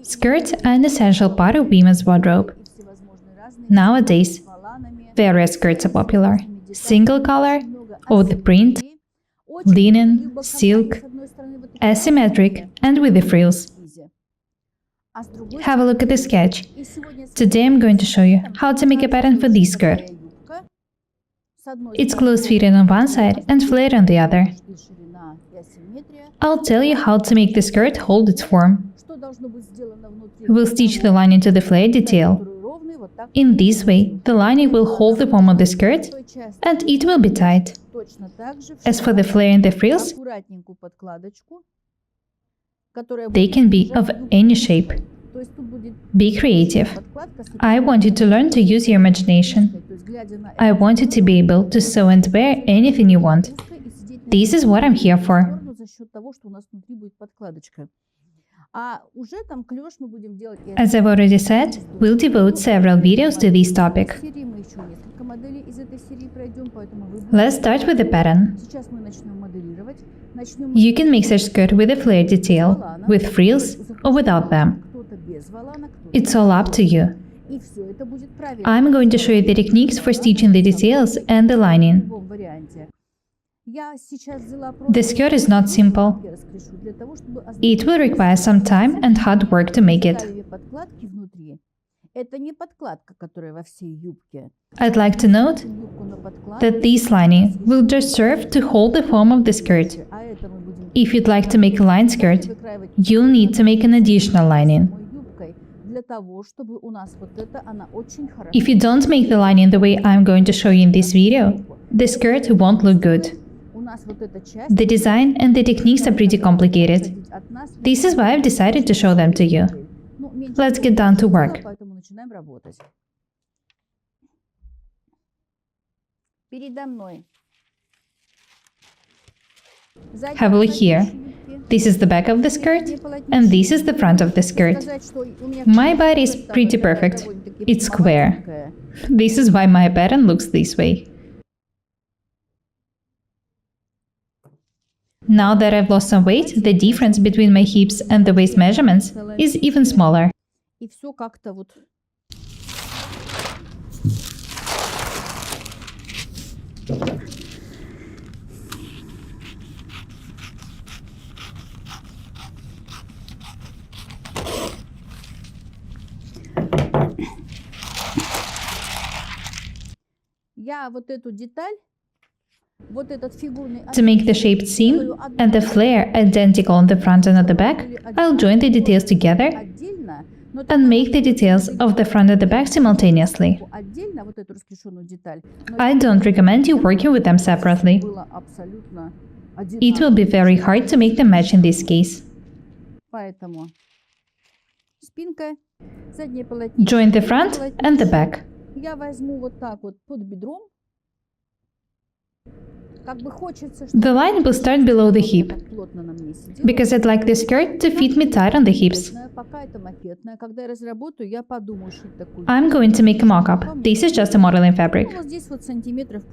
Skirts are an essential part of women's wardrobe. Nowadays, various skirts are popular. Single color, or the print, linen, silk, asymmetric, and with the frills. Have a look at the sketch. Today I'm going to show you how to make a pattern for this skirt. It's close-fitting on one side and flared on the other. I'll tell you how to make the skirt hold its form. We'll stitch the lining to the flared detail. In this way, the lining will hold the form of the skirt and it will be tight. As for the flare and the frills, they can be of any shape. Be creative. I want you to learn to use your imagination. I want you to be able to sew and wear anything you want. This is what I'm here for. As I've already said, we'll devote several videos to this topic. Let's start with the pattern. You can make such skirt with a flare detail, with frills, or without them. It's all up to you. I'm going to show you the techniques for stitching the details and the lining. The skirt is not simple. It will require some time and hard work to make it. I'd like to note that this lining will just serve to hold the form of the skirt. If you'd like to make a lined skirt, you'll need to make an additional lining. If you don't make the lining the way I'm going to show you in this video, the skirt won't look good. The design and the techniques are pretty complicated. This is why I've decided to show them to you. Let's get down to work. Have a look here. This is the back of the skirt, and this is the front of the skirt. My body is pretty perfect. It's square. This is why my pattern looks this way. Now that I've lost some weight, the difference between my hips and the waist measurements is even smaller. To make the shaped seam and the flare identical on the front and at the back, I'll join the details together and make the details of the front and the back simultaneously. I don't recommend you working with them separately. It will be very hard to make them match in this case. Join the front and the back. The line will start below the hip, because I'd like the skirt to fit me tight on the hips. I'm going to make a mock-up. This is just a modeling fabric.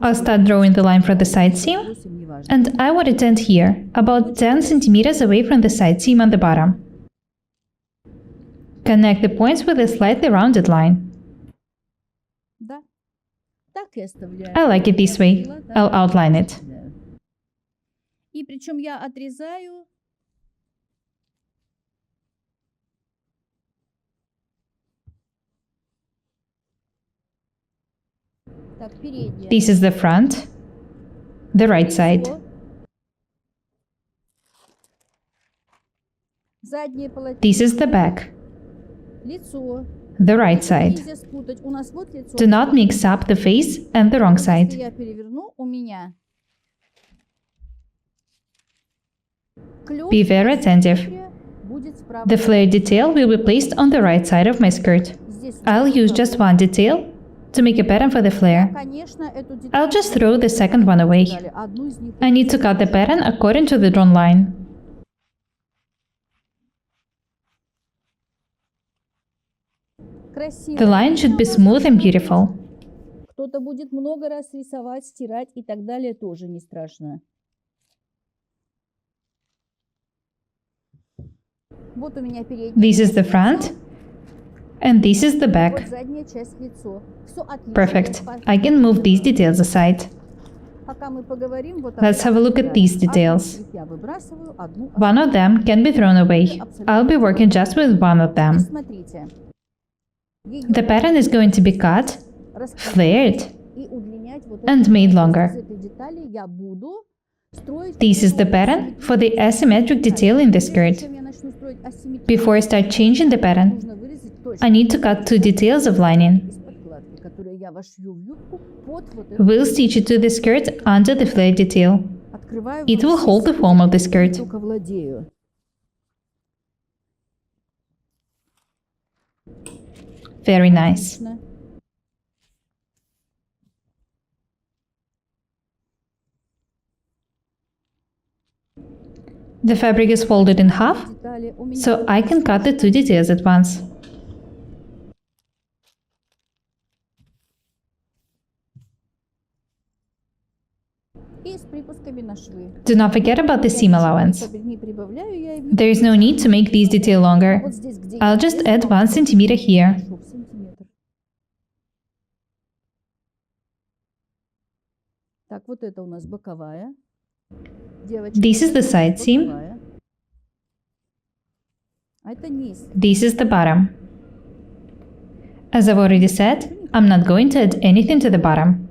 I'll start drawing the line for the side seam, and I want it to end here, about 10 centimeters away from the side seam on the bottom. Connect the points with a slightly rounded line. I like it this way. I'll outline it. This is the front, the right side. This is the back, the right side. Do not mix up the face and the wrong side. Be very attentive. The flare detail will be placed on the right side of my skirt. I'll use just one detail to make a pattern for the flare. I'll just throw the second one away. I need to cut the pattern according to the drawn line. The line should be smooth and beautiful. Кто-то будет много раз рисовать, стирать и так далее, тоже не страшно. Вот у меня передняя This is the часть, front, and this is the вот back. задняя часть лицо. Все отлично. Perfect. I can move these details aside. Пока мы поговорим, вот Let's have a look at these details. Одну я выбрасываю, одну One of them can be thrown away. I'll be working just with one of И them. смотрите. The pattern is going to be cut, flared, И удлинять вот and made longer. из этой детали я буду строить. This is the pattern for the asymmetric detail in the skirt. Прежде чем я начну строить асимметрию, Before I start changing the pattern, нужно вырезать точно I need to cut 2 details of lining. из подкладки, которую я вошью в юбку под вот эту. We'll stitch it to the skirt under the flared detail. Открываю It will вообще hold the form of the skirt. только владею. Very nice. Отлично. The fabric is folded in half, Детали у меня so I can cut the 2 details at once. и с припусками на швы. Do not forget about the seam allowance. Не прибавляю я и There is no need to make these detail longer. вот здесь, где I'll я just add 1 centimeter here. вошел в сантиметр. Так, вот это у нас боковая. Девочка, This is the side seam. боковая. А это низ. This is the bottom. As I've already said, I'm not going to add anything to the bottom.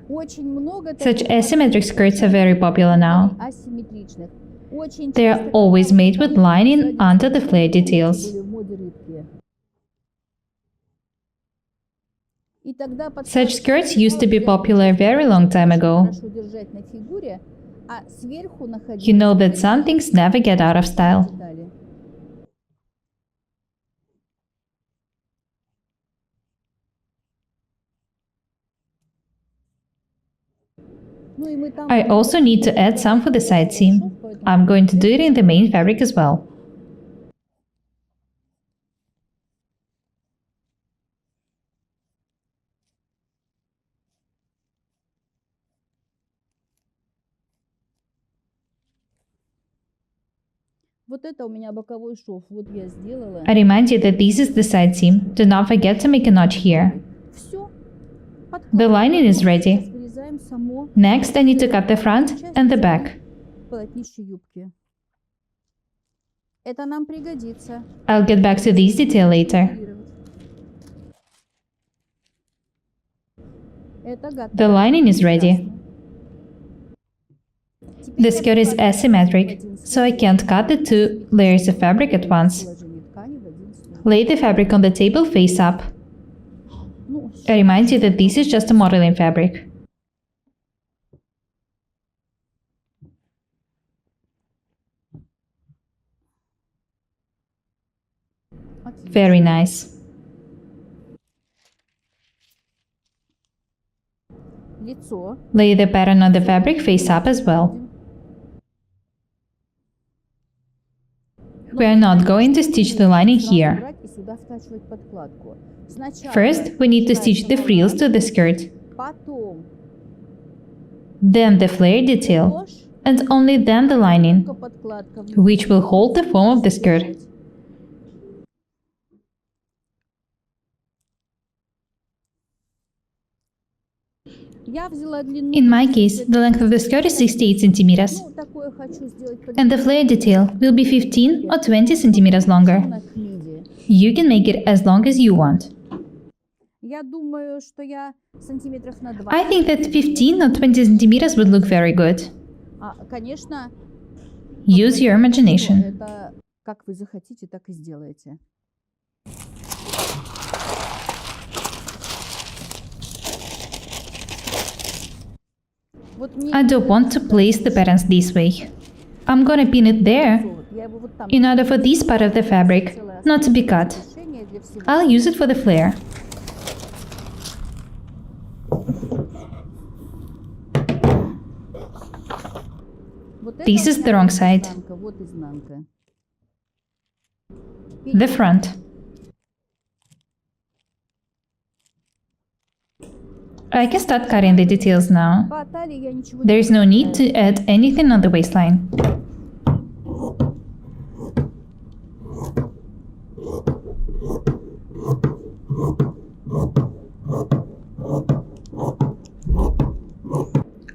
Очень много Such таких asymmetric skirts are very popular now. асимметричных. Очень They are часто always made with lining сзади under the flare details. были в моде рыбки. И тогда Such skirts used to be popular a very long time ago. хорошо держать на фигуре, а сверху находить You know that some things never get out of style. детали. Ну и мы там I also need to add some for the side seam. I'm going to do it in the main fabric as well. Вот это у меня боковой шов. Вот я сделала. I remind you that this is the side seam. Do not forget to make a notch here. Все. The lining is ready. Вырезаем само Next, I need to cut the front and the back. полотнище юбки. Это нам пригодится. I'll get back to this detail later. Это готово. The lining is ready. Теперь The я skirt is покажу asymmetric, один so I can't cut the 2 layers of fabric at once. положение ткани в один слой. Lay the fabric on the table face up. Ну, I remind you that this is just a modeling fabric. отлично. Very nice. Лицо. Lay the pattern on the fabric face up as well. We are not going to stitch the lining here. Брать и сюда скачивать подкладку. Сначала First, we need to stitch the frills to the skirt, потом then the flare detail, ложь, and only then the lining, только подкладка. which will hold the form of the skirt. Я взяла длину. In my case, the length of the skirt is 68 centimeters, Ну, такое хочу сделать под and the flare detail will be 15 or 20 centimeters longer. на миди. You can make it as long as you want. Я думаю, что я сантиметров на 20. I think that 15 or 20 centimeters would look very good. Конечно, Use your imagination. это как вы захотите, так и сделаете. Вот мне I don't want to place the patterns this way. I'm gonna pin it there я его вот там in order for this part of the fabric not to be cut. решение для всего. I'll use it for the flare. Вот это This у is меня the wrong side. изнанка, вот изнанка. The front. I can start cutting the details now. По талии я ничего There is no need to add anything on the waistline.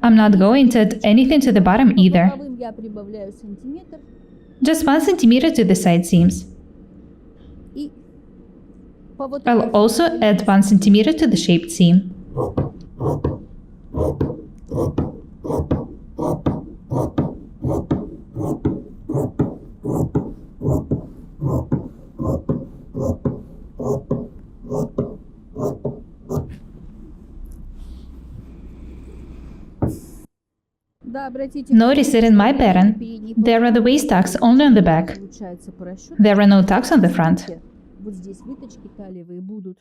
I'm not going to add anything to the bottom either. боковым я прибавляю сантиметр. Just 1 centimeter to the side seams. И по вот I'll also add 1 centimeter to the shaped seam. Да, обратите Notice that in my pattern, there are the waist tucks only on the back. получается по расчету. There are no tucks on the front. Вот здесь выточки талиевые будут.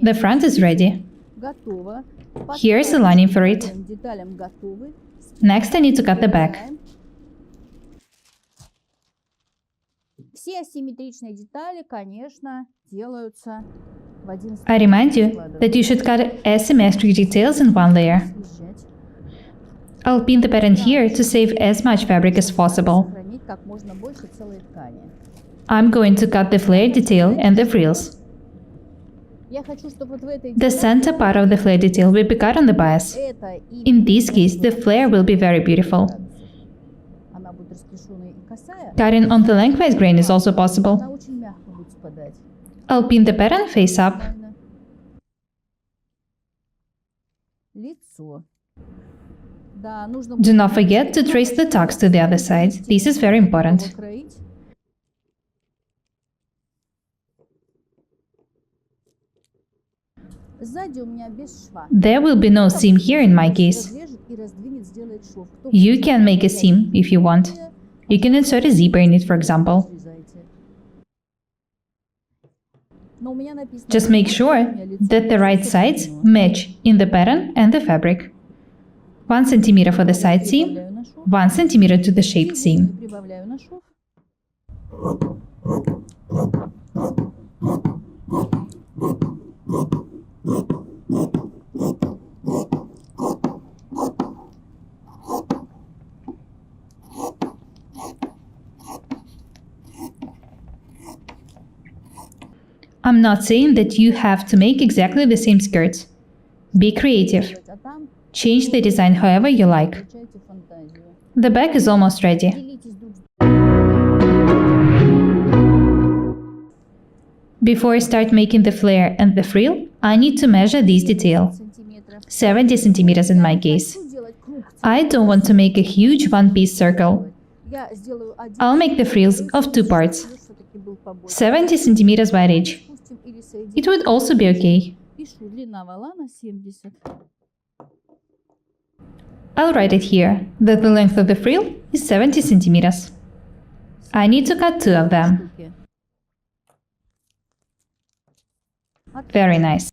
The front is ready. Готово. Here's the lining for it. Деталям готовы. Next, I need to cut the back. Все асимметричные детали, конечно, делаются в один I remind you that you should cut asymmetric details in one layer. съезжать, I'll pin the pattern here to save as much fabric as possible. сохранить как можно больше целой ткани. I'm going to cut the flare detail and the frills. Я хочу, чтобы вот в этой The center part of the flare detail will be cut on the bias. это и In this case, the flare will be very beautiful. она будет расклешенная и косая, Cutting on the lengthwise grain is also possible. она очень мягко будет спадать. I'll pin the pattern face up. Правильно. Лицо. Да, нужно Do not forget to trace the tucks to the other side. This is very important. кроить. Сзади у меня без шва. There will be no seam here in my case. Разрежет и раздвинет, сделает шов. Кто You can make a seam if you want. You can insert a zipper in it, for example. срезайте. Но у меня написано, Just make sure that the right sides match in the pattern and the fabric. 1 centimeter for the side seam, прибавляю на шов. 1 centimeter to the shaped seam. Прибавляю на шов. I'm not saying that you have to make exactly the same skirts. Be creative. А там Change the design however you like. включайте фантазию. The back is almost ready. Делитесь друг с Before I start making the flare and the frill, I need to measure this detail. сантиметров. 70 centimeters in my case. Хочу делать круг. I don't want to make a huge one-piece circle. Я сделаю один. I'll make the frills of 2 parts. Все-таки был побольше. 70 centimeters wide each. Допустим, или соединю. It would also be okay. Пишу длина вала на 70. I'll write it here that the length of the frill is 70 centimeters. I need to cut 2 of them. Штуки. Very nice.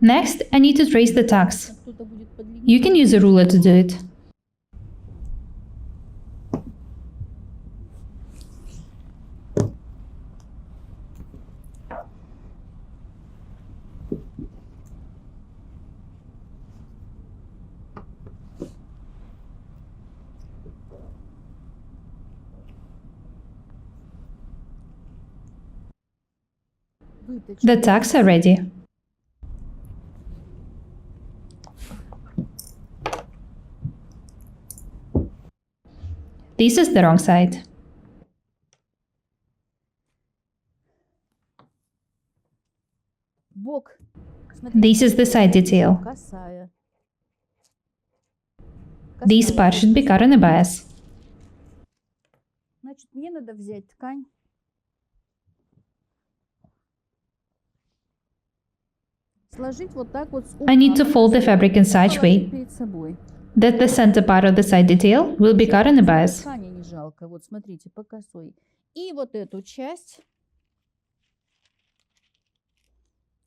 Next, I need to trace the tucks. Кто-то будет подлиннее. You can use a ruler to do it. Выточить. The tucks are ready. This is the wrong side. Бок. Смотрите, This is the side detail. косая. This part should be cut on the bias. Значит, мне надо взять ткань. Сложить вот так вот с I need to углом fold the fabric in such положить way перед собой. that the center part of the side detail will be cut in a bias. Ткани не жалко. Вот смотрите, по косой. И вот эту часть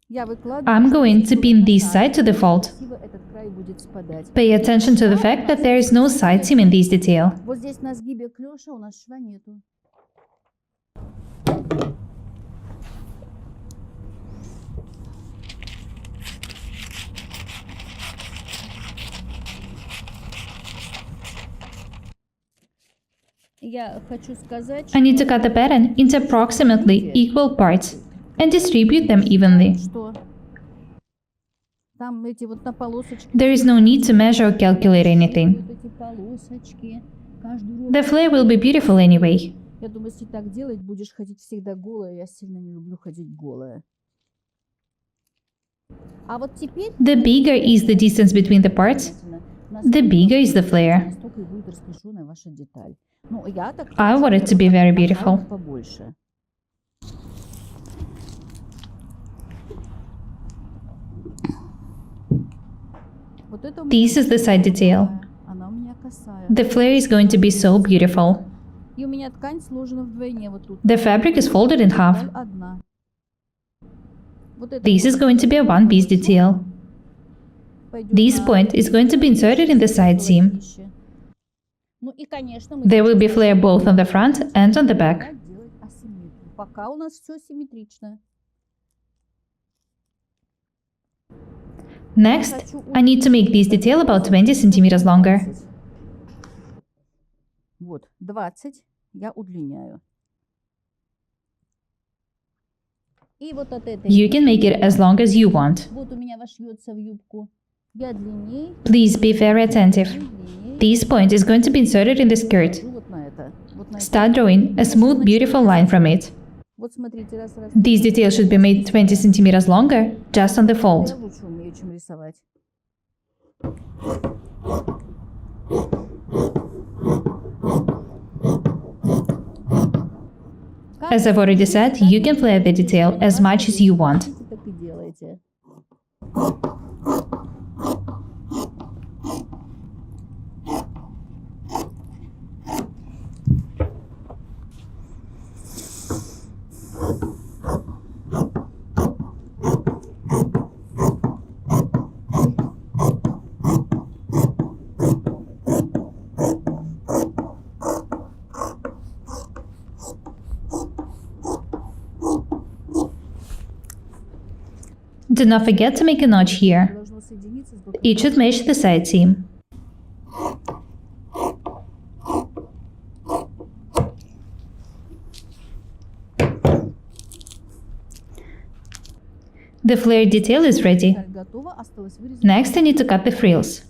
я выкладываю. I'm going to pin this side to the fold. Красиво этот край будет спадать. Pay attention to the fact that there is no side seam in this detail. Вот здесь на сгибе клёша у нас шва нету. Я хочу сказать, I need to cut the pattern into approximately equal parts and distribute them evenly. что там эти вот на полосочке. There is no need to measure or calculate anything. Вот эти полосочки. Каждую The flare will be beautiful anyway. Я думаю, если так делать, будешь ходить всегда голая. Я сильно не люблю ходить голая. А вот теперь The bigger is the distance between the parts, the bigger is the flare. настолько и будет расклешенная ваша деталь. Ну, я так I want it to be very beautiful. побольше. Вот это у меня This is the side detail. она у меня косая. The flare is going to be so beautiful. И у меня ткань сложена вдвойне вот тут. The fabric is folded in half. Деталь одна. Вот это This is going to be a one-piece detail. пойдет This на point is going to be inserted in the side seam. полотнище. Ну и, конечно, мы There will be сейчас flare both on the front and on the back. будем делать асимметрию. Пока у нас все симметрично. Next, I need to make this detail about 20 centimeters longer. Вот, 20 я удлиняю. И вот от этой, You can make it as long as you want. вот у меня вошьется в юбку. Я длинней, Please be very attentive. длинней. This point is going to be inserted in the skirt. Ложу вот на это. Вот на это. Start drawing a smooth, beautiful line from it. Вот смотрите, раз. This detail should be made 20 centimeters longer, just on the Я fold. лучше умею, чем рисовать. As I've already said, you can flare the detail as much as you want. Так и делайте. Do not forget to make a notch here. Должно соединиться с боковым. It should match the side seam. The flare detail is ready. Деталь готова, осталось вырезать. Next, I need to cut the frills.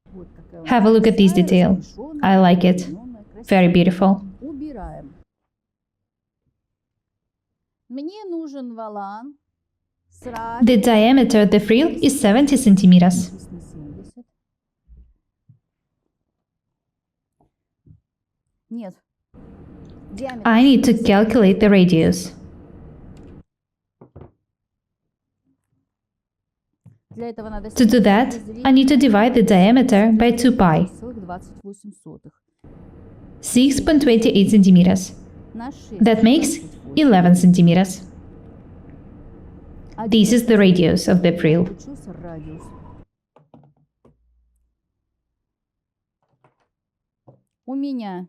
Вот какая у Have a нас look at this косая, detail. расклешенная, I like it. удлиненная, красивая. Very beautiful. Убираем. Мне нужен валан с The diameter of the frill is 70 centimeters. радиусом 70. Нет. Диаметр I need to calculate the radius. Для этого надо To do that, I need to divide the diameter by 2 pi, 6,28. 6.28 centimeters. На 6. That makes 11 centimeters. This is the radius of the frill. Получился радиус. У меня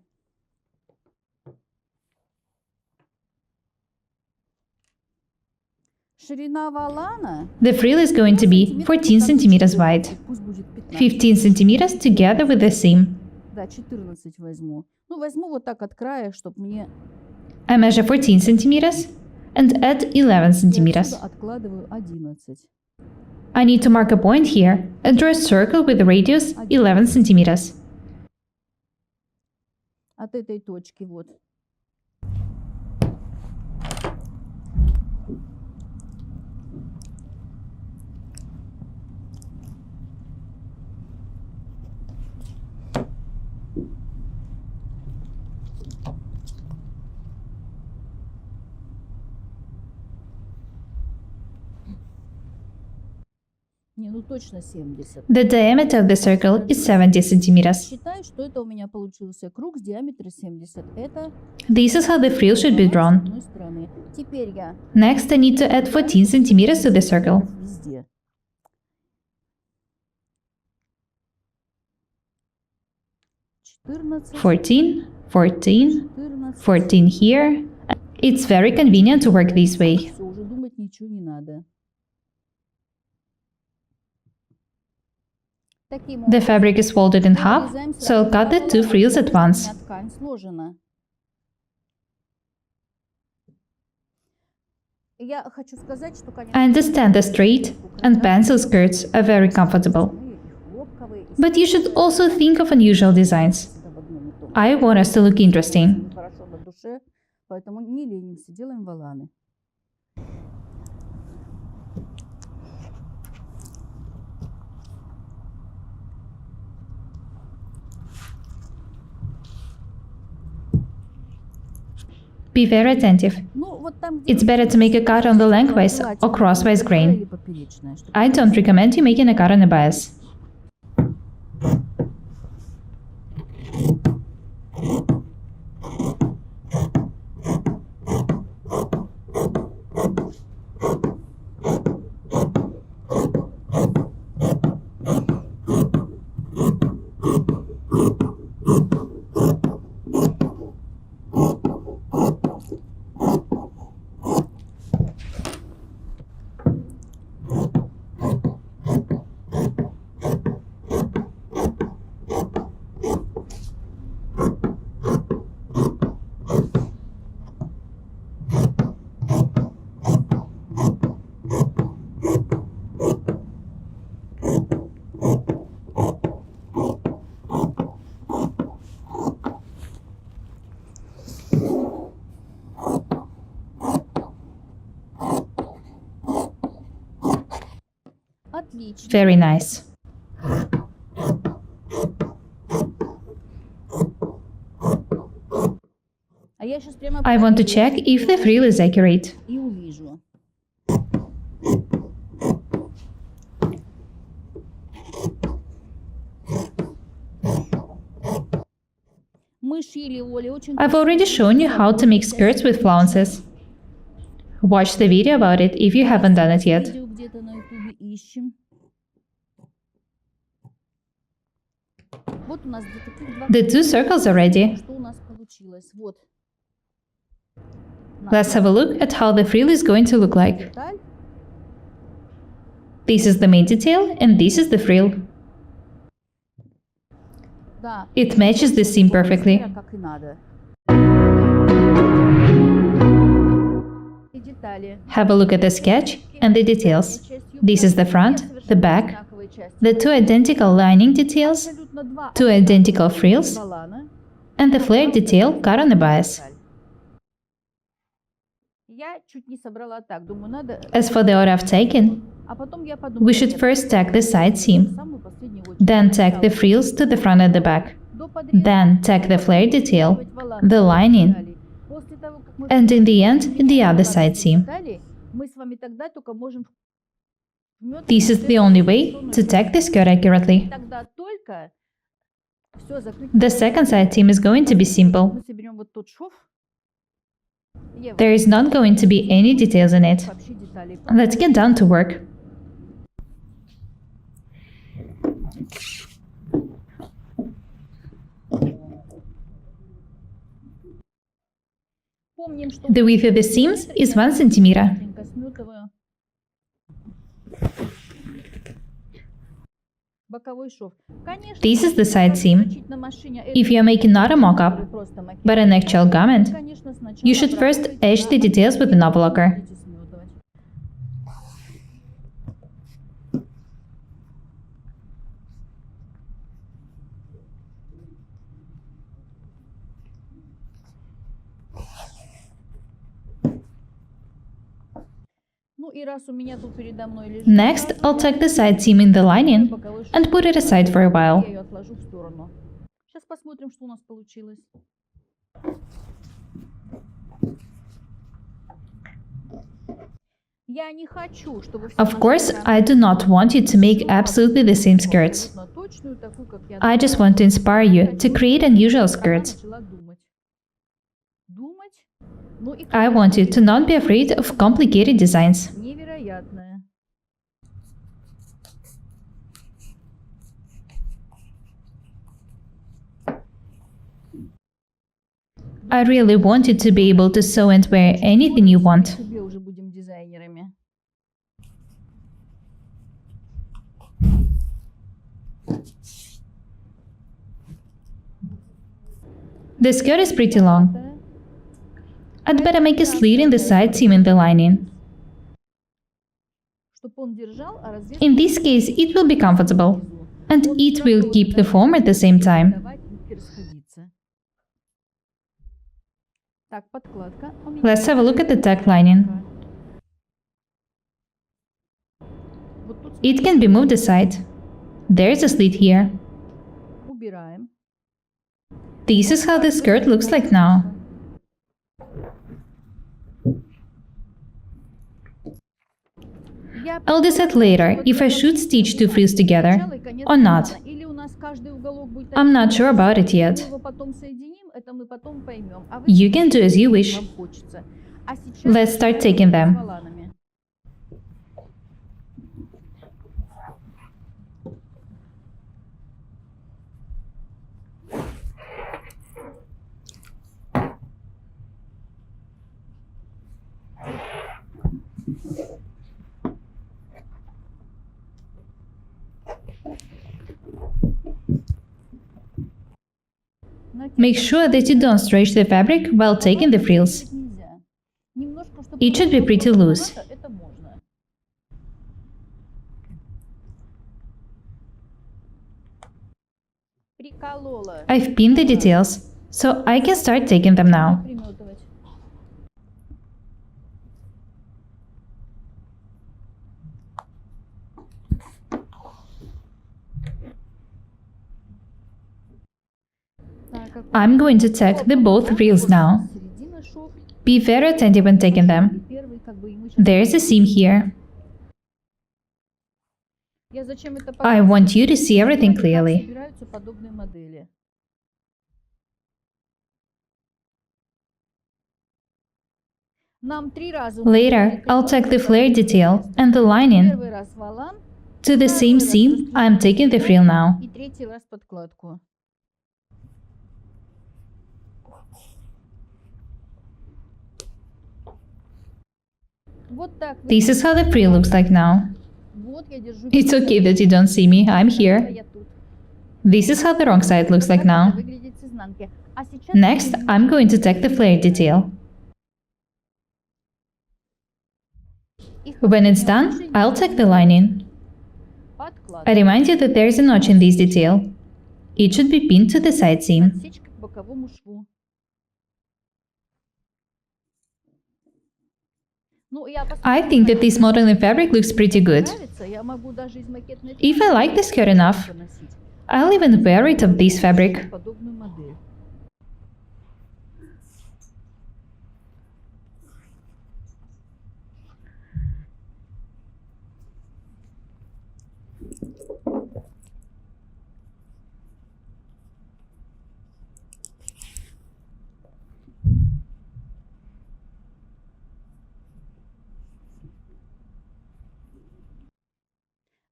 ширина валана The frill is going to be 14 centimeters wide, пусть будет 15. 15 centimeters together with the seam. Да, 14 возьму. Ну, возьму вот так от края, чтобы мне... I measure 14 centimeters and add 11 Я centimeters. отсюда откладываю 11. I need to mark a point here and draw a circle with the radius 11 centimeters. От этой точки вот. ну точно 70. The diameter of the circle is 70 centimeters. Считаю, что это у меня получился круг с диаметром 70. Это This is how the frill should be с drawn. одной стороны. Теперь я Next, I need to add 14 centimeters to the circle. везде. 14, 14, 14 here. It's very convenient to work this way. Все, уже думать ничего не надо. Таким The fabric is folded in half, вырезаем so I'll cut the сразу two frills at пополам. У once. меня ткань сложена. Я хочу сказать, что, конечно, I understand the straight and pencil skirts are very comfortable, хлопковые и but you should also think of unusual designs. всегда в одном и том же. I want us to look interesting. Хорошо на душе, поэтому не ленимся, делаем воланы. Be very attentive. Ну, вот там, где It's better to make a cut on the lengthwise or crosswise или grain. поперечная, чтобы I don't recommend you making a cut on the bias. отлично. Very nice. А я сейчас прямо I want to check if the frill is accurate. и увижу. Мы шили, Оля, очень I've already shown you how to make skirts with flounces. Watch the video about it if you haven't done it yet. Видео где-то на ютубе ищем. Вот у нас где-то таких два. The two circles are ready. Что у нас получилось? Вот. Let's have a look at how the frill is going to look like. Деталь. This is the main detail and this is the frill. Да. It matches the seam perfectly. Как и надо. И детали. Have a look at the sketch and the details. This is the front, the back, the two identical lining details, Абсолютно два two identical frills, волана. and the flared detail cut on the bias. Я чуть не собрала так. Думаю, надо... As for the order of taking, А потом я подумала, we should first tack the side seam, самую последнюю очередь. then tack the frills to the front and the back, До подреза then tack the flared detail, воланы the lining, деталей. После того, как мы and in the end, the other side seam. детали, мы с вами тогда только можем вмётывать This is the only way to tack the skirt accurately. Тогда только все закрыть. The second side seam is going to be simple. Мы соберем вот тот шов. Ева, There is not going to be any details in it. вообще деталей. Let's get down to work. Помним, что The width of the seams is 1 centimeter. быстренько смётываю. Боковой шов. Конечно, This is the side seam. точить на машине If you are making not a mock-up, просто макет. but an actual garment, Конечно, сначала you should first etch the details with an overlocker. будете смётывать. Ну и раз у меня тут передо мной лежит Next, I'll tack the side seam in the lining боковой шов, and put it aside for a while. я ее отложу в сторону. Сейчас посмотрим, что у нас получилось. Я не хочу, чтобы все Of course, наши I do not want you to make absolutely the same skirts. абсолютно точную, такую, как я I just думала. want to inspire you to create unusual Она skirts. начала думать. Думать? Ну и I want you to not be afraid of complicated designs. невероятное. I really want you to be able to sew and wear anything you want. Тебе уже будем дизайнерами. The skirt is pretty long. I'd better make a slit in the side seam in the lining. Чтоб он держал, а развес In this case, it will be comfortable, and it will keep the form at the same time. давать нитки расходиться. Так, подкладка. У меня Let's have a look at the tag lining. вот тут It can be moved aside. There's a slit here. убираем. This is how the skirt looks like now. Я I'll decide later if I should stitch two frills together начало и конец or not. романа. Или у нас каждый уголок будет I'm not sure about it мы yet. его потом соединим, это мы потом поймем. А вы You can do as you wish. вам хочется. А сейчас Let's start taking them. с воланами. Make sure that you don't stretch the fabric while taking the frills. Нельзя. Немножко, чтобы It should be pretty loose. это можно. Приколола. I've pinned the details, so I can start taking them now. Приметывать. Так, как I'm going to tag the both reels now. середина шов. Be very attentive when taking them. Первый, как бы, и мы щас- There's a seam here. Я зачем это I показываю? want you to see everything Как clearly. собираются подобные модели. Нам 3 раза Later, I'll tag the flare detail and the lining Первый раз волан to the same seam I'm taking the frill now. и третий раз подкладку. Вот так. This is how the frill looks like now. Вот я держу. It's okay that you don't see me, I'm here. Я тут. This is how the wrong side looks like Так это now. выглядит с изнанки. А сейчас Next, I'm going to tag the flare detail. их When it's done, I'll tag the lining. подкладку. I remind you that there's a notch in this detail. It should be pinned to the side seam. Отсечка к боковому шву. Ну, я I think that this modeling fabric looks pretty good. нравится, я могу даже из макетной If I like the skirt enough, носить I'll even wear it of this fabric. подобную модель.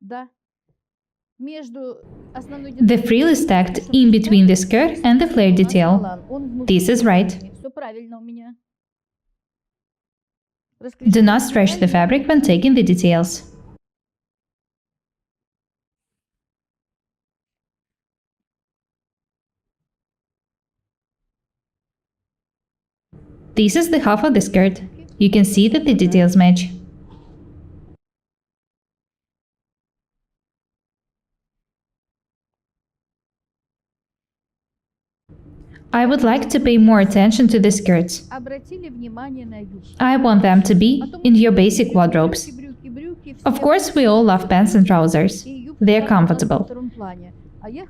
Да. Между основной The frill is tagged in between the skirt and the flare detail. This is right. Все правильно у меня. Do not stretch the fabric when taking the details. This is the half of the skirt. You can see that the details match. I would like to pay more attention to the skirts. Обратили внимание на юбку. I want them to be in your basic wardrobes. Брюки, Of course, we all love pants and trousers. They're comfortable.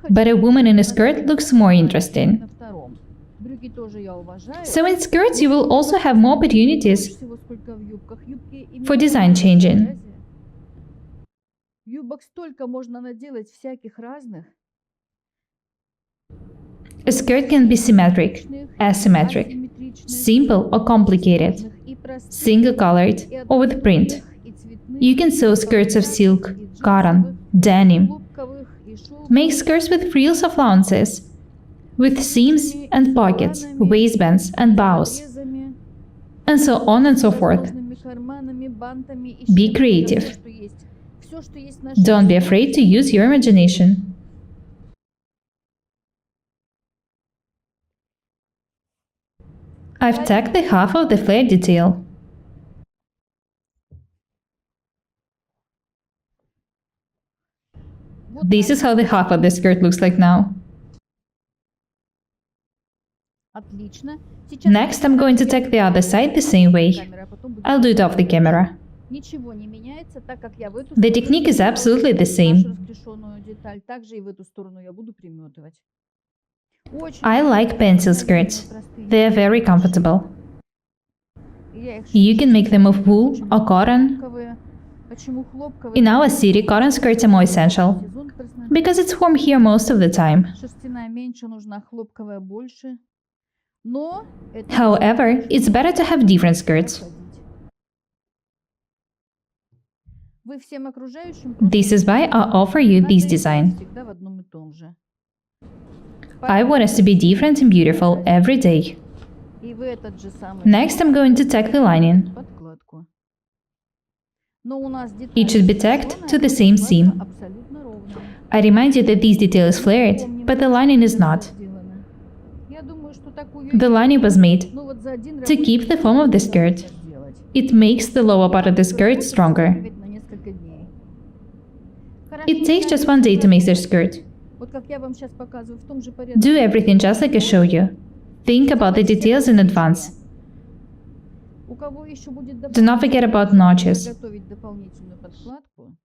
But a woman in a skirt looks more interesting. На втором. Брюки тоже я уважаю. So in skirts, you will also have more opportunities Всего сколько в юбках. Юбки for имеют design changing. разнообразие. Юбок столько можно наделать всяких разных. A skirt can be symmetric, asymmetric, Асимметричных, simple or complicated, сложных и простых, single-colored и or with print. и цветных, You can sew skirts of silk, cotton, denim. хлопковых и шелковых, Make skirts with frills or flounces, with seams and pockets, waistbands and bows, обрезами, and so on and so forth. сложными карманами, бантами и Be щепками. creative. Всё, что есть. Всё, что есть на Don't be шее. afraid to use your imagination. I've tacked the half of the flare detail. This is how the half of the skirt looks like now. Отлично. Сейчас Next, I'm going to tack the other side the same way. камера, а потом будет- I'll do it off the camera. Ничего не меняется, так как я в эту The сторону technique is приметала absolutely the нашу same. расклешенную деталь. Также и в эту сторону я буду приметывать. Очень I like pencil skirts. They are very comfortable. Я их You can make them of wool очень or cotton. хлопковые. Почему хлопковые? In our city, cotton skirts are more essential Сезон красноты. because it's warm here most of the time. Шерстяная меньше нужна, хлопковая больше. Но это However, it's better to have different skirts. проходить. Вы всем окружающим This is why I offer you this design. всегда в одном и том же. I want us to be different and beautiful every day. И в этот же самый Next, I'm going to tack the lining. подкладку. Но у нас деталь It should be tacked to the same seam. абсолютно ровная. I remind you that this detail is flared, but the lining is not. Сделано. Я думаю, что так The lining was made ну вот за один to keep the form of the skirt. сделать. It makes the lower part of the skirt stronger. На несколько дней. It takes just one day to make the skirt. Вот как я вам сейчас показываю, в том же порядке. Do everything just like I show you. Think about the details in advance. У кого еще будет Do not forget about notches. готовить дополнительную подкладку.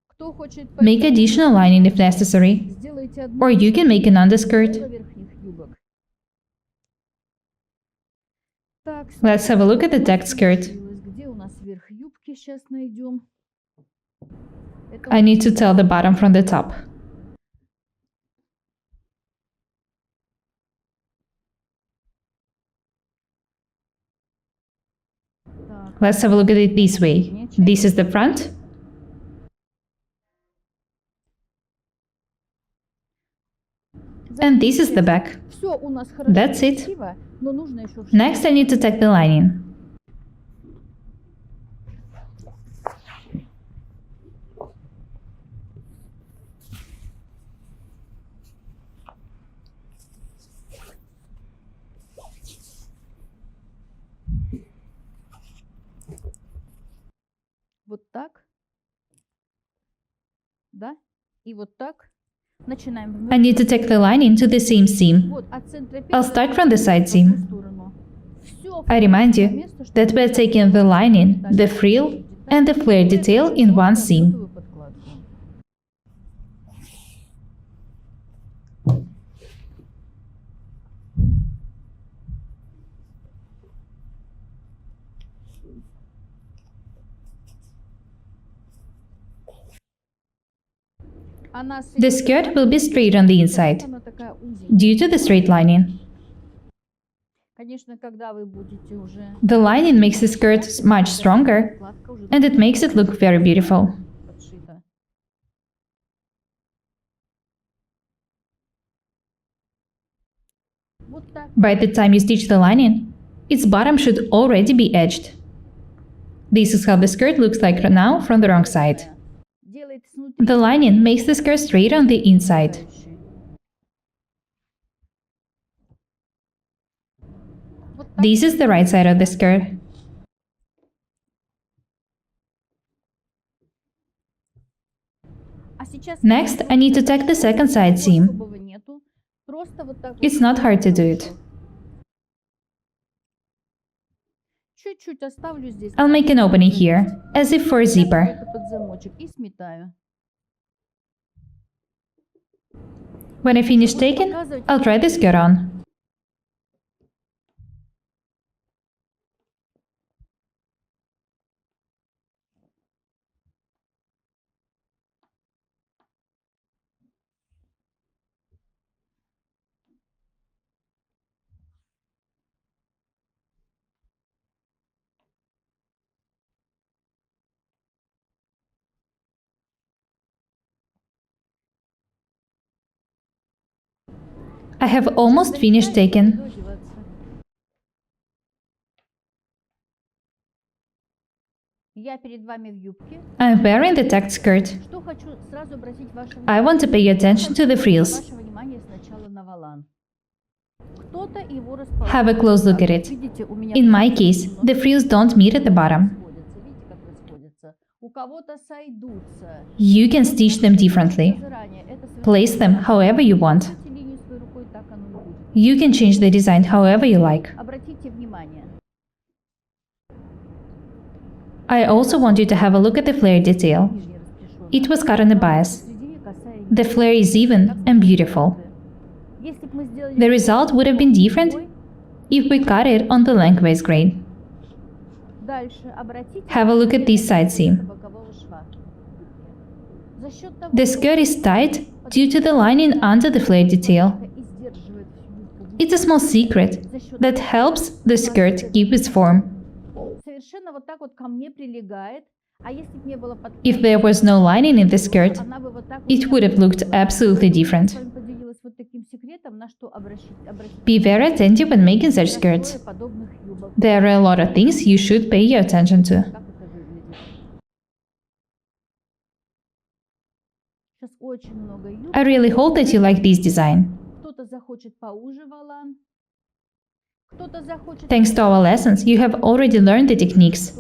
Кто хочет Make additional lining if necessary, сделайте одну or you can make an underskirt. верхних юбок. Так, Let's have a look at the tacked skirt. где у нас верх юбки? Сейчас найдем. Это I need to tell the bottom from the top. так. Let's have a look at it this way. This is the front, and this is the back. Все у нас хорошо. That's it. красиво, но нужно еще Next, I need to tack the lining. вот так. Да? И вот так. Начинаем. I need to tack the lining to the same seam. Вот от центра I'll start from the side seam. сторону. Всё I remind you that we're taking the lining, the frill, and the flare detail in one seam. готовую подкладку. Она The skirt will be straight on the inside она такая узенькая. due to the straight lining. Конечно, когда вы будете уже The lining makes the skirt much stronger, подкладка уже and it makes it look very beautiful. подшита. Вот так. By the time you stitch the lining, its bottom should already be edged. This is how the skirt looks like now from the wrong side. Делайте снутри The lining makes the skirt straight on the inside. Вот так. This is the right side of the skirt. А сейчас Next, I need to tack the second side seam. особого нету. Просто вот так вот. It's not hard to do it. Чуть-чуть оставлю здесь. I'll make an opening here, as if for a zipper. Это под замочек и сметаю. When I finish taking, I'll try the skirt on. I have almost finished taking. I'm wearing the tucked skirt. I want to pay attention to the frills. Have a close look at it. In my case, the frills don't meet at the bottom. You can stitch them differently. Place them however you want. You can change the design however you like. I also want you to have a look at the flare detail. It was cut on a bias. The flare is even and beautiful. The result would have been different if we cut it on the lengthwise grain. Have a look at this side seam. The skirt is tight due to the lining under the flare detail. It's a small secret that helps the skirt keep its form. If there was no lining in the skirt, it would have looked absolutely different. Be very attentive when making such skirts. There are a lot of things you should pay your attention to. I really hope that you like this design. Thanks to our lessons, you have already learned the techniques.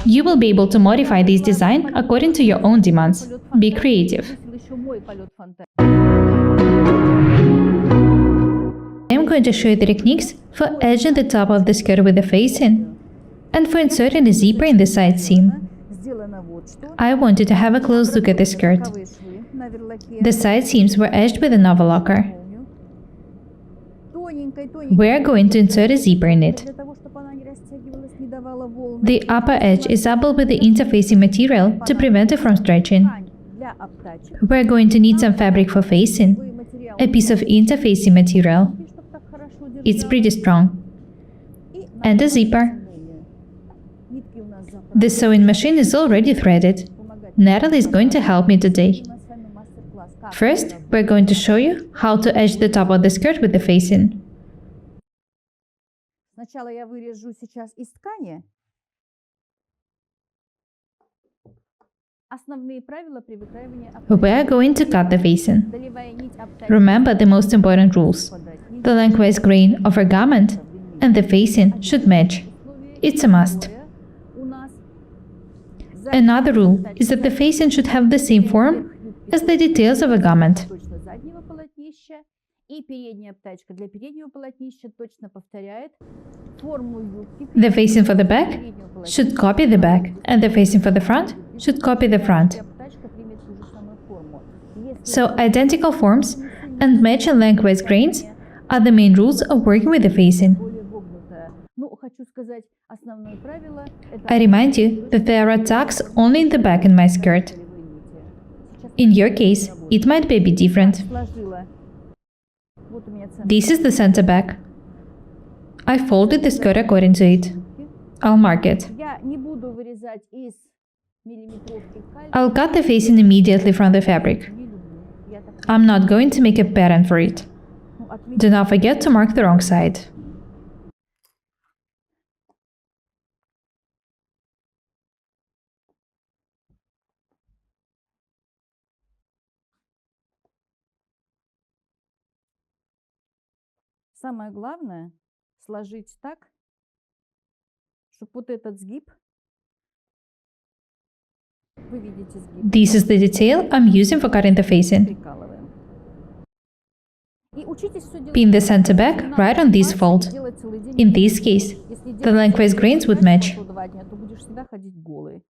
You will be able to modify this design according to your own demands. Be creative. I am going to show you the techniques for edging the top of the skirt with the facing and for inserting a zipper in the side seam. I want you to have a close look at the skirt. The side seams were edged with an overlocker. We are going to insert a zipper in it. The upper edge is doubled with the interfacing material to prevent it from stretching. We are going to need some fabric for facing, a piece of interfacing material. It's pretty strong. And a zipper. The sewing machine is already threaded. Natalie is going to help me today. First, we're going to show you how to edge the top of the skirt with the facing. We are going to cut the facing. Remember the most important rules. The lengthwise grain of our garment and the facing should match. It's a must. Another rule is that the facing should have the same form as the details of a garment. The facing for the back should copy the back, and the facing for the front should copy the front. So identical forms and matching lengthwise grains are the main rules of working with the facing. I remind you that there are tucks only in the back in my skirt. In your case, it might be a bit different. This is the center back. I folded the skirt according to it. I'll mark it. I'll cut the facing immediately from the fabric. I'm not going to make a pattern for it. Do not forget to mark the wrong side. Самое главное сложить так, чтобы вот этот сгиб, вы видите сгиб. This is the detail I'm using for cutting the facing. Прикалываем. И учитесь все делать. Pin the center back right on this fold. Делать целый день. In this case, the lengthwise grains would match. То 2 дня, то будешь всегда ходить голый.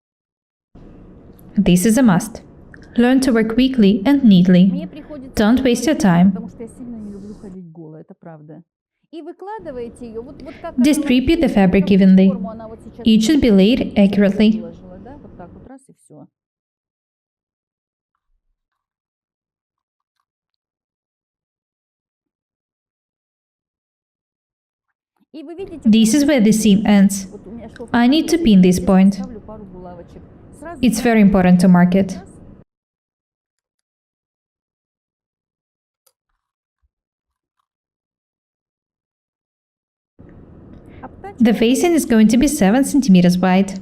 This is a must. Learn to work quickly and neatly. Мне приходится Don't waste your time. потому что я сильно не люблю ходить голой, это правда. И выкладываете ее, вот как Distribute the fabric evenly. форму она вот сейчас It should be laid accurately. выложила, да, вот так вот раз и все. И вы видите, This is where the seam ends. вот у меня шов I need to pin this point. ставлю пару булавочек. Сразу It's very important to mark it. раз. Обтачиваю. The facing is going to be 7 centimeters wide.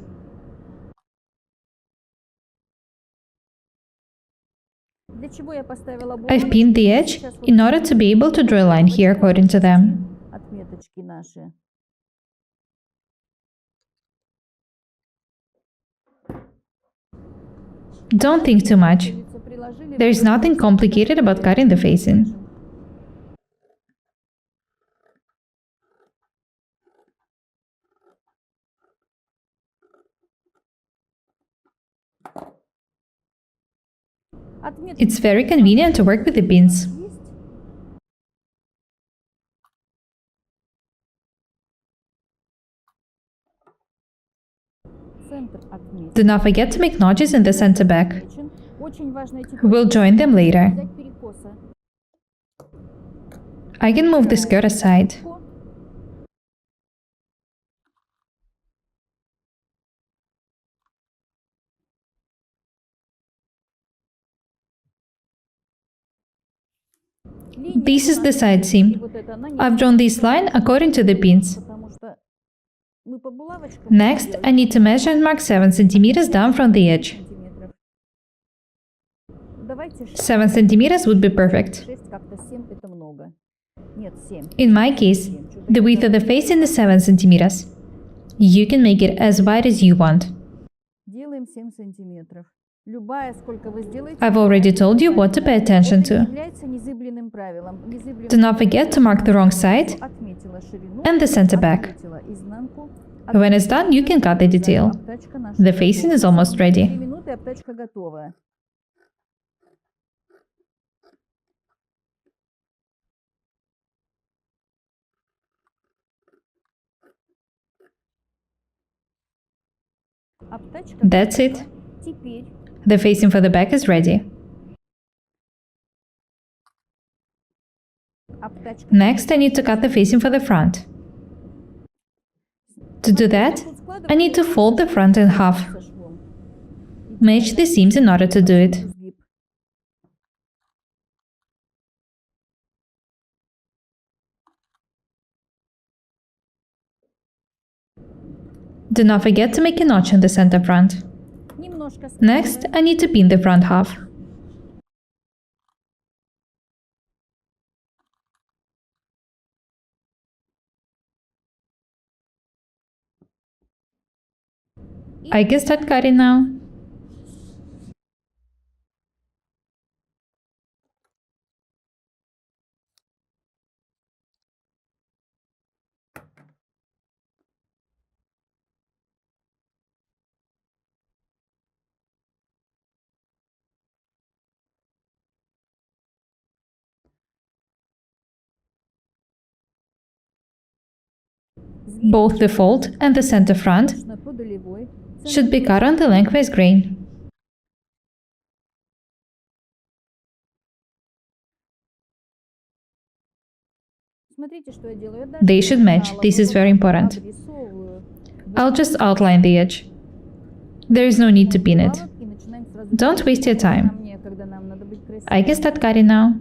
Для чего я поставила I've булавочки? pinned the edge Сейчас вот in order to be able to draw a line here according to them. отметочки наши. Don't think too much. Приложили. There is nothing complicated about cutting the facing. Отметки It's very convenient to work with the pins. есть. Центр отметен. Do not forget to make notches in the center back. Очень важно эти We'll join them later. взять перекоса. I can move the skirt aside. Линия This is the side и seam. вот эта, она не I've drawn this line according to the pins. потому что мы по булавочкам Next, I need to measure and mark 7 centimeters down from the edge. сантиметров. Давайте 7 centimeters would be perfect. 6, как-то 7 это много. Нет, 7. In my case, the width of the facing is 7 centimeters. You can make it as wide as you want. Делаем 7 сантиметров. Любая, сколько вы сделаете, I've already told you what to pay attention это to. является незыблемым правилом. Do not forget to mark the wrong side Отметила ширину, and the center back. отметила изнанку. When it's done, you can cut the detail. Обтачка наша The facing is almost 3 ready. минуты, обтачка готова. Обтачка That's it. готова. Теперь The facing for the back is ready. обтачка. Next, I need to cut the facing for the front. To do that, I need to fold the front in half. Со швом. Match the seams in order to do it. Сгиб. Do not forget to make a notch in the center front. Немножко Next, I need to pin the front half. I can start cutting now. Both the fold and the center front по долевой. should be cut on the lengthwise grain. Смотрите, что я делаю. Я даже They should match. сначала This is very important. обрисовываю I'll just outline the edge. There is no need to pin it. булавок и начинаем сразу Don't waste your time. Нам некогда, нам надо быть красивыми. I can start cutting now.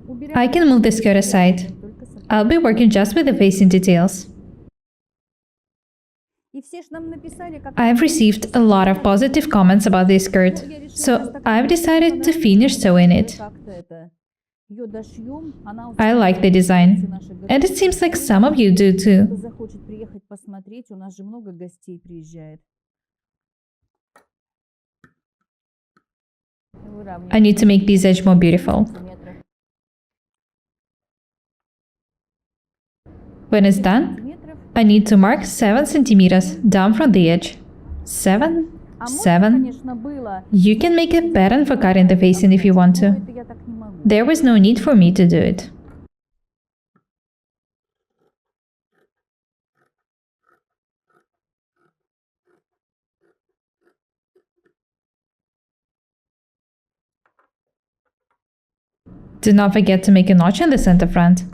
Убираем I can move the skirt aside. только с- I'll be working just with the facing details. И все ж нам написали, как I've received a lot of positive comments about this skirt, so I've decided to finish sewing it. как-то это ее дошьем, она I like the design, and it seems like some of you do too. кто захочет приехать посмотреть, у нас же много гостей приезжает. I need to make this edge more beautiful. When it's done, I need to mark 7 centimeters down from the edge. 7, 7. You can make a pattern for cutting the facing if you want to. There was no need for me to do it. Do not forget to make a notch in the center front.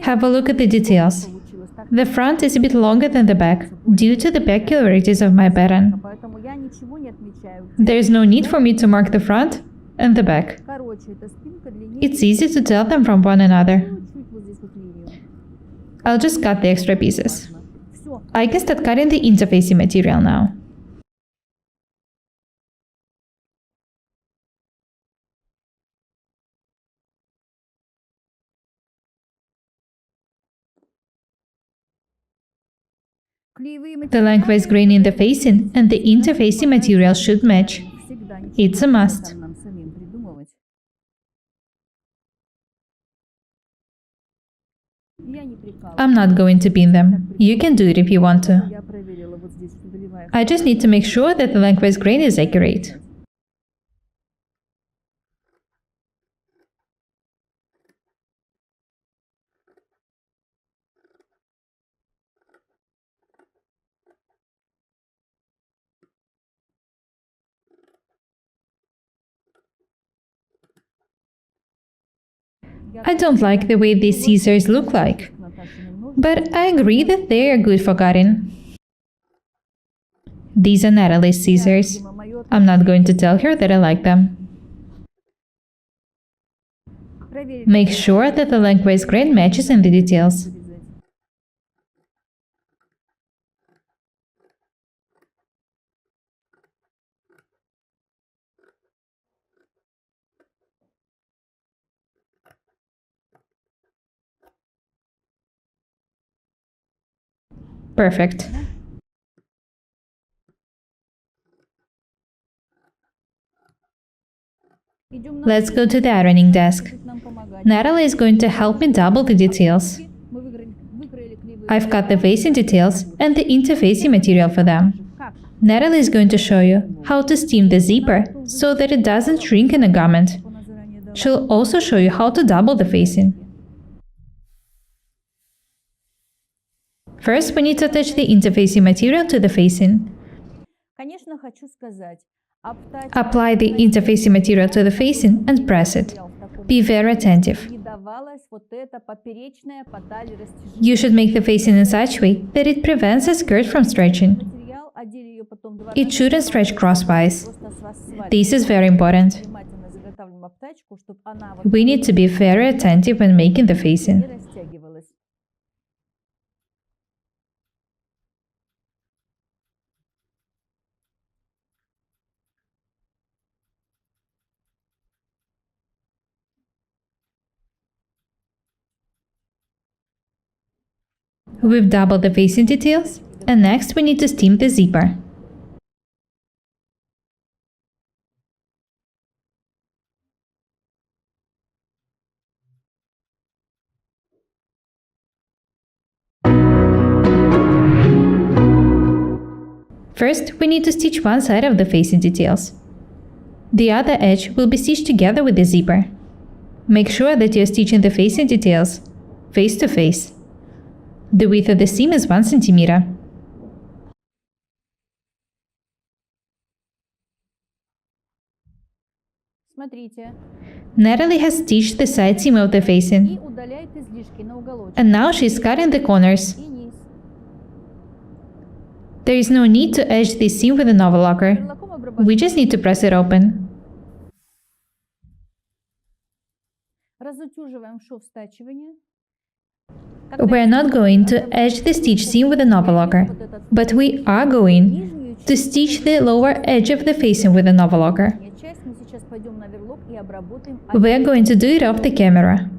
Have a look at the details. The front is a bit longer than the back, due to the peculiarities of my pattern. There is no need for me to mark the front and the back. It's easy to tell them from one another. I'll just cut the extra pieces. I can start cutting the interfacing material now. The lengthwise grain in the facing and the interfacing material should match. It's a must. I'm not going to pin them. You can do it if you want to. I just need to make sure that the lengthwise grain is accurate. I don't like the way these scissors look like, but I agree that they are good for cutting. These are Natalie's scissors. I'm not going to tell her that I like them. Make sure that the lengthwise grain matches in the details. Perfect. Let's go to the ironing desk. Natalie is going to help me double the details. I've cut the facing details and the interfacing material for them. Natalie is going to show you how to steam the zipper so that it doesn't shrink in a garment. She'll also show you how to double the facing. First, we need to attach the interfacing material to the facing. Apply the interfacing material to the facing and press it. Be very attentive. You should make the facing in such a way that it prevents the skirt from stretching. It shouldn't stretch crosswise. This is very important. We need to be very attentive when making the facing. We've doubled the facing details, and next we need to steam the zipper. First, we need to stitch one side of the facing details. The other edge will be stitched together with the zipper. Make sure that you're stitching the facing details face to face. The width of the seam is 1 centimeter. Natalie has stitched the side seam of the facing, and now she's cutting the corners. There is no need to edge this seam with an overlocker. We just need to press it open. We're not going to edge the stitch seam with an overlocker, but we are going to stitch the lower edge of the facing with an overlocker. We're going to do it off the camera.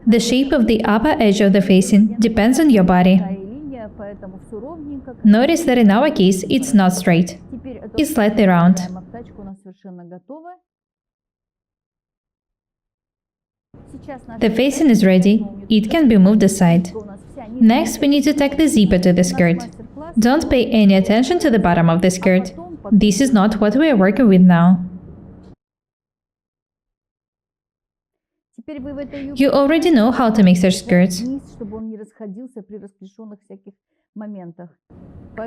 The shape of the upper edge of the facing depends on your body. поэтому все ровненько. Notice that in our case, it's not straight. Теперь это It's slightly round. обтачка у нас совершенно готова. Сейчас наша The facing is ready. It can be moved aside. у нас вся Next, we need to tack the zipper to the skirt. Don't pay any attention to the bottom of the skirt. This is not what we are working with now. Теперь вы в этой You already know how to make such skirts. вниз, чтобы он не расходился при расклешенных всяких моментах.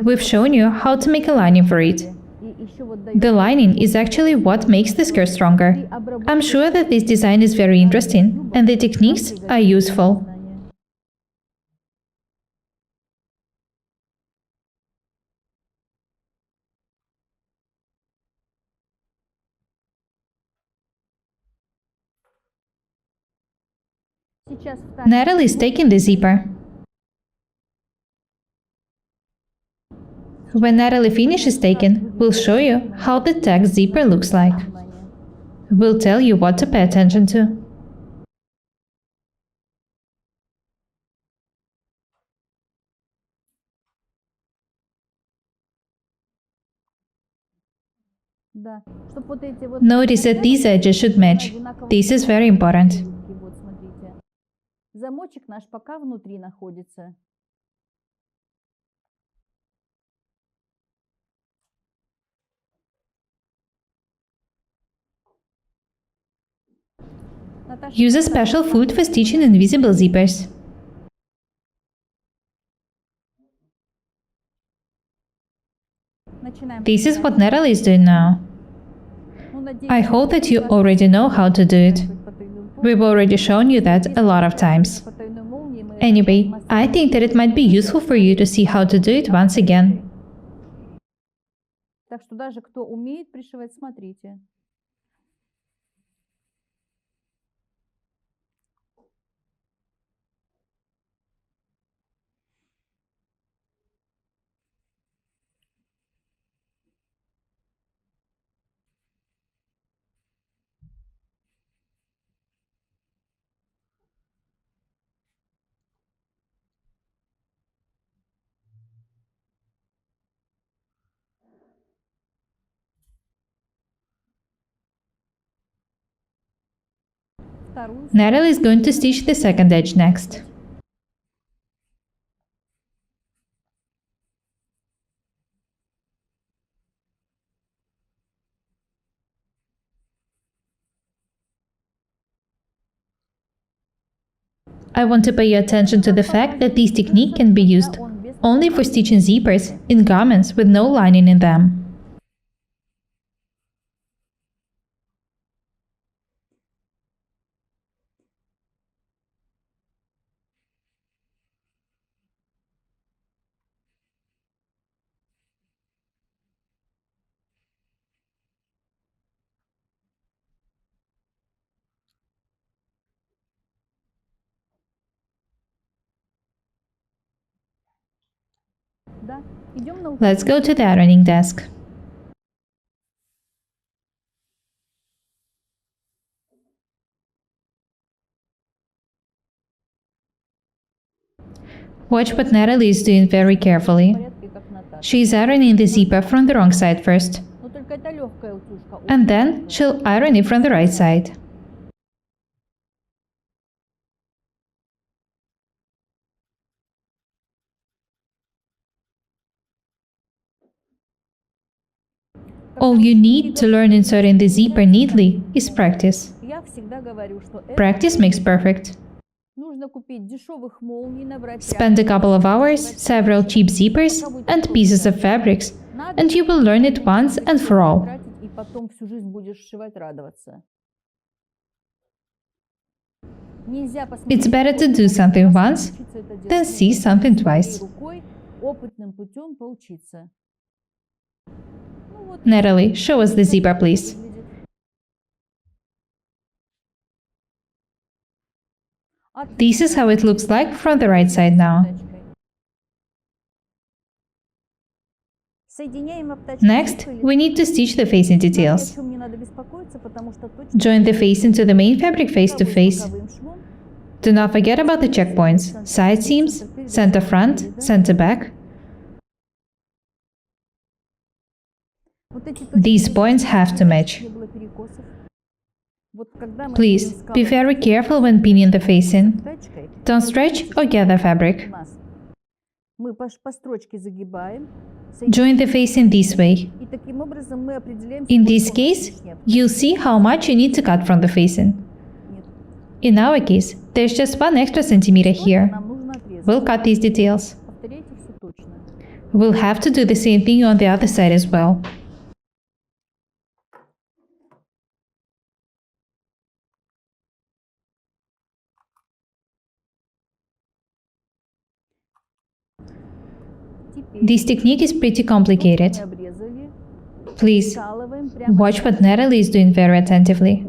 We've shown you how to make a lining for it. И еще вот даю The lining is actually what makes the skirt stronger. I'm sure that this design is very interesting and the techniques are useful. знания. Сейчас вторая Natalie is taking the zipper. When Natalie finishes taking, we'll show you how the tagged zipper looks like. внимание. We'll tell you what to pay attention to. Да. Чтоб вот эти вот Notice that these edges should match. This is very important. Вот смотрите. Замочек наш пока внутри находится. Наташа, Use a special foot for stitching invisible zippers. начинаем. This is what Natalie is doing now. Ну, надеюсь, I hope that you already know how to do it. We've already shown you that a lot of times. потайной молнии мы Anyway, I think that it might be useful for you to see how to do it once again. Так что даже кто умеет пришивать, смотрите. Вторую Natalie is going to stitch the second edge next. I want to pay your attention to the fact that this technique can be used он без only for stitching zippers in garments with no lining in them. да. Идем на Let's go to the ironing desk. Watch what Natalie is doing very carefully. порядке, как Наташа. She's ironing the zipper from the wrong side first, Но только это легкая утюжка. and then she'll iron it from the right side. All you need to learn inserting the zipper neatly is practice. Я всегда говорю, что это Practice makes perfect. нужно купить дешевых молний, набрать Spend a couple of hours, several cheap zippers, and pieces of fabrics, and you will learn it once and for all. тратить, и потом всю жизнь будешь сшивать, радоваться. Нельзя посмотреть It's better to do something once научиться это делать than see something twice. рукой, опытным путем поучиться. Ну вот, Natalie, show us the zipper, please. выглядит. This is how it looks like from the right side now. Соединяем обтачку. Next, we need to stitch the facing Знаете, о details. чем не надо беспокоиться, потому что точно Join the facing to the main fabric face to face. боковым швом Do not forget about the checkpoints, side seams, center front, center back. These points have to match. Please, be very careful when pinning the facing. Don't stretch or gather fabric. Join the facing this way. In this case, you'll see how much you need to cut from the facing. In our case, there's just 1 extra centimeter here. We'll cut these details. We'll have to do the same thing on the other side as well. This technique is pretty complicated. Please, watch what Natalie is doing very attentively.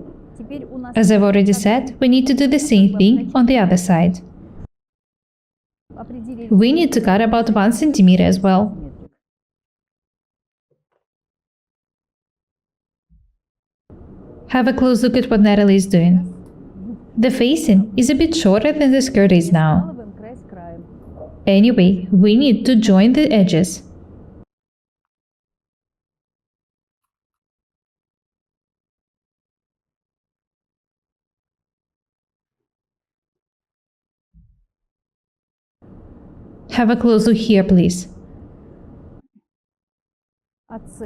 As I've already said, we need to do the same thing on the other side. We need to cut about 1 centimeter as well. Have a close look at what Natalie is doing. The facing is a bit shorter than the skirt is now. Anyway, we need to join the edges. Have a close look here, please.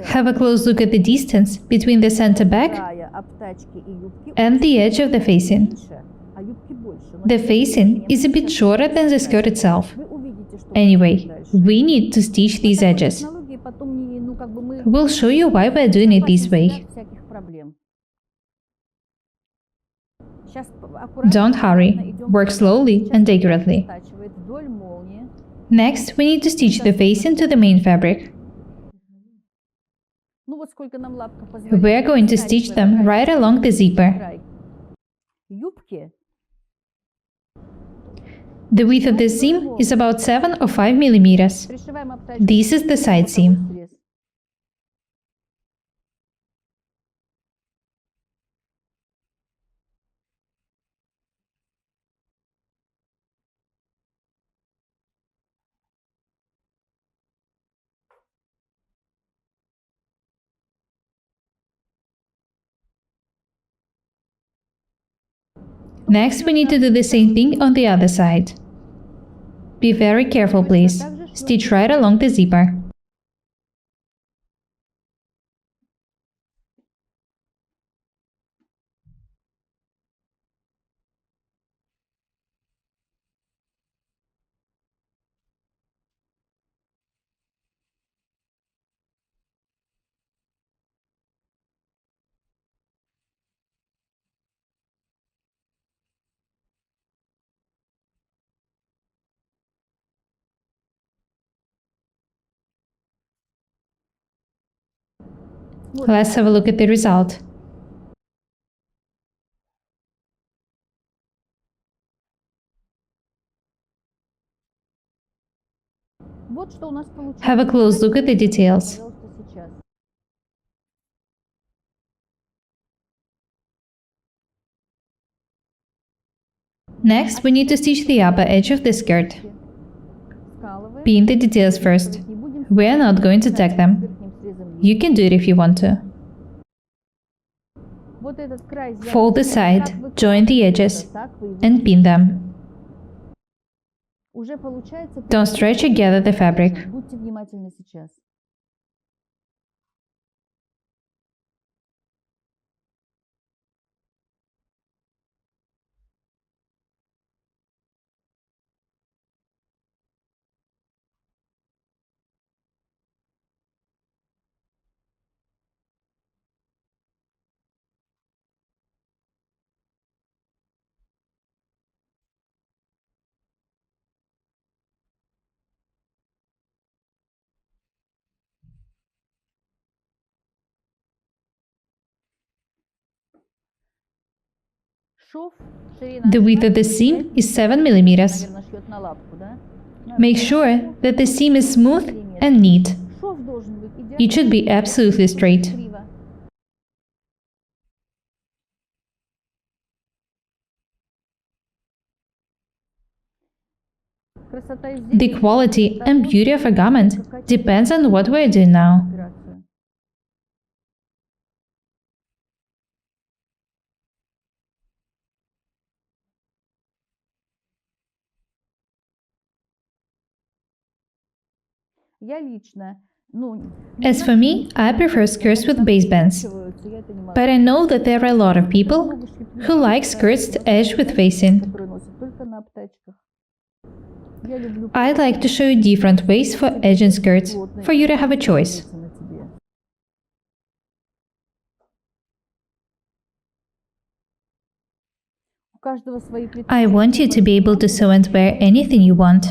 Have a close look at the distance between the center back and the edge of the facing. The facing is a bit shorter than the skirt itself. Anyway, we need to stitch these edges. We'll show you why we're doing it this way. Don't hurry. Work slowly and accurately. Next, we need to stitch the facing to the main fabric. We are going to stitch them right along the zipper. The width of the seam is about 7 or 5 millimeters. This is the side seam. Next, we need to do the same thing on the other side. Be very careful, please. Stitch right along the zipper. Let's have a look at the result. Have a close look at the details. Next, we need to stitch the upper edge of the skirt. Pin the details first. We are not going to tack them. You can do it if you want to. Fold the side, join the edges, and pin them. Don't stretch or gather the fabric. The width of the seam is 7 millimeters. Make sure that the seam is smooth and neat. It should be absolutely straight. The quality and beauty of a garment depends on what we're doing now. As for me, I prefer skirts with waistbands. But I know that there are a lot of people who like skirts edged with facing. I'd like to show you different ways for edging skirts, for you to have a choice. I want you to be able to sew and wear anything you want.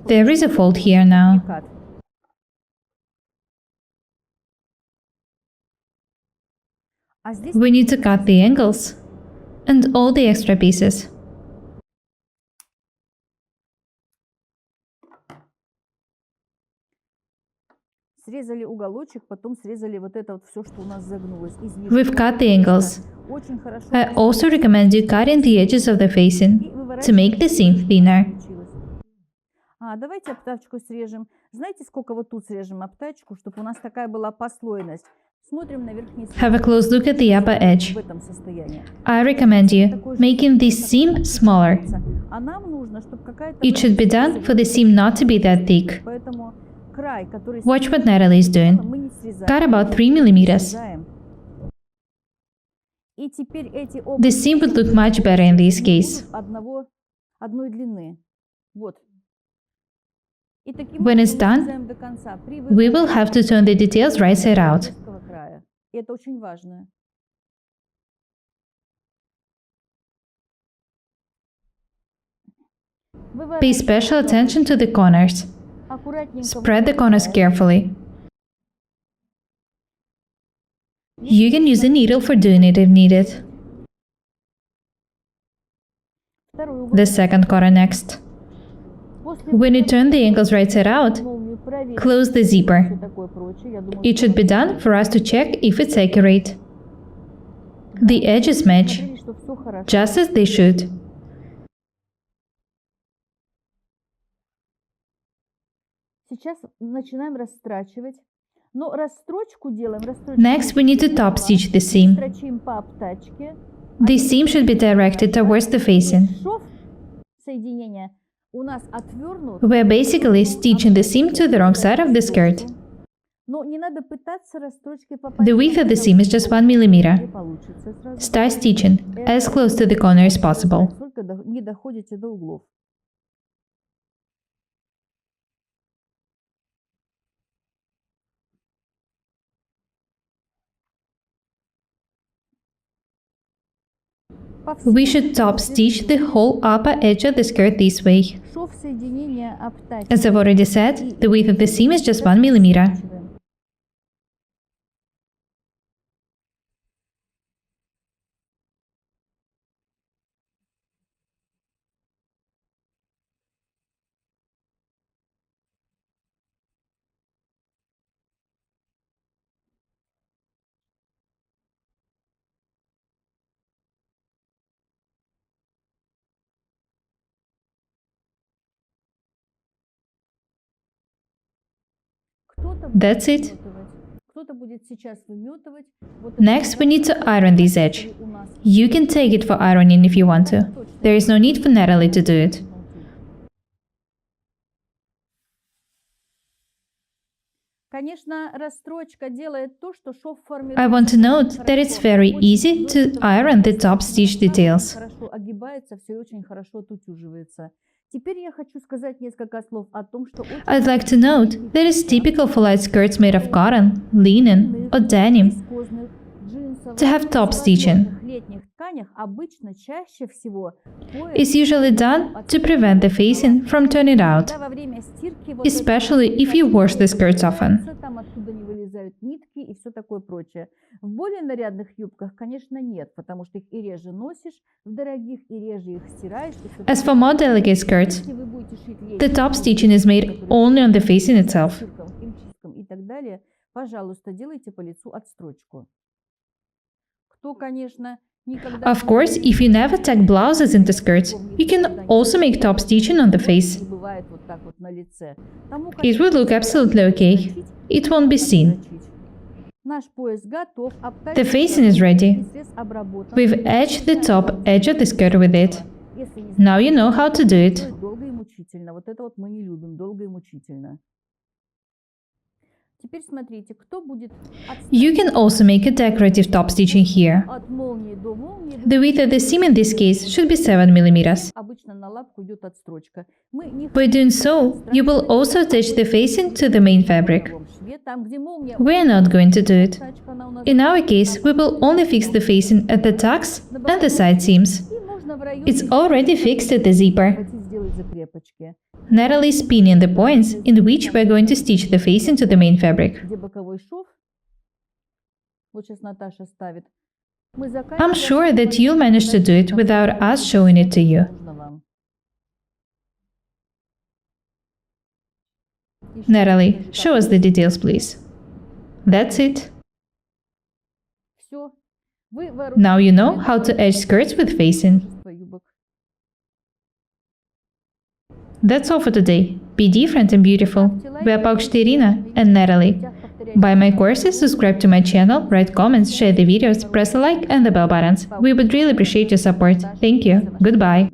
There is a fold here now. We need to cut the angles and all the extra pieces. We've cut the angles. I also recommend you cutting the edges of the facing to make the seam thinner. Давайте обтачку срежем. Знаете, сколько вот тут срежем обтачку, чтобы у нас такая была послойность. Смотрим на верхний слой. Have a close look at the upper edge. В этом состоянии. I recommend you making this seam smaller. А нам нужно, чтобы какая-то... It should be done for the seam not to be that thick. Поэтому край, который... Watch what Natalie is doing. Мы не срезаем. Cut about 3 millimeters. И теперь эти The seam would look much better in this case. одной длины. Вот. When it's done, we will have to turn the details right side out. Это очень важно. Pay special attention to the corners. Spread the corners carefully. You can use a needle for doing it if needed. The second corner next. When you turn the angles right side out, close the zipper. It should be done for us to check if it's accurate. The edges match, just as they should. Next, we need to top stitch the seam. The seam should be directed towards the facing. We're basically stitching the seam to the wrong side of the skirt. The width of the seam is just 1 millimeter. Start stitching as close to the corner as possible. We should top stitch the whole upper edge of the skirt this way. As I've already said, the width of the seam is just 1 millimeter. That's it. Next, we need to iron this edge. You can take it for ironing if you want to. There is no need for Natalie to do it. Конечно, расстрочка делает то, что шов I want to note that it's very easy to iron the top stitch details. Хорошо огибается, все очень хорошо отутюживается. Теперь я хочу сказать несколько слов о том, что I'd like to note that it's typical for light skirts made of cotton, linen, or denim to have top stitching. летних тканях обычно чаще всего It's usually done to prevent the facing from turning out, во время стирки especially if you wash the skirts often. там оттуда не вылезают нитки и все такое прочее. В более нарядных юбках, конечно, нет, потому что их и реже носишь, в дорогих и реже их стираешь. As for more delicate skirts, Если вы будете шить the top stitching is made only on the facing itself. химчисткам и так далее, пожалуйста, делайте по лицу отстрочку. Кто, конечно, никогда Of course, if you never tack blouses into skirts, you can also make top stitching on the face. не бывает вот так вот на лице. Тому, It would look absolutely okay. It won't be seen. Наш пояс готов. The facing is ready. Срез обработан. We've edged the top edge of the skirt with it. Если не Now you know how to do it. сделать долго и мучительно. Вот это вот мы не любим, долго и мучительно. Теперь смотрите, кто будет You can also make a decorative top stitching here. от молнии до молнии. The width of the seam in this case should be 7 mm. Обычно на лапку идет отстрочка. Мы не By doing so, you will also attach the facing to the main fabric. в шве, там, где молния, We are not going to do it. отстрочка, она у нас In our case, we will only fix the facing at the tucks and the side seams. и можно в районе It's already fixed at the zipper. хотите сделать закрепочки. Natalie is pinning the points in which we are going to stitch the facing to the main fabric. Где боковой шов. Вот сейчас Наташа ставит. Мы I'm sure that you'll manage to do it without us showing it to you. Natalie, show us the details, please. That's it. Все. Now you know how to edge skirts with facing. That's all for today. Be different and beautiful. We are Paukshte Irina and Natalie. Buy my courses, subscribe to my channel, write comments, share the videos, press the like and the bell buttons. We would really appreciate your support. Thank you. Goodbye.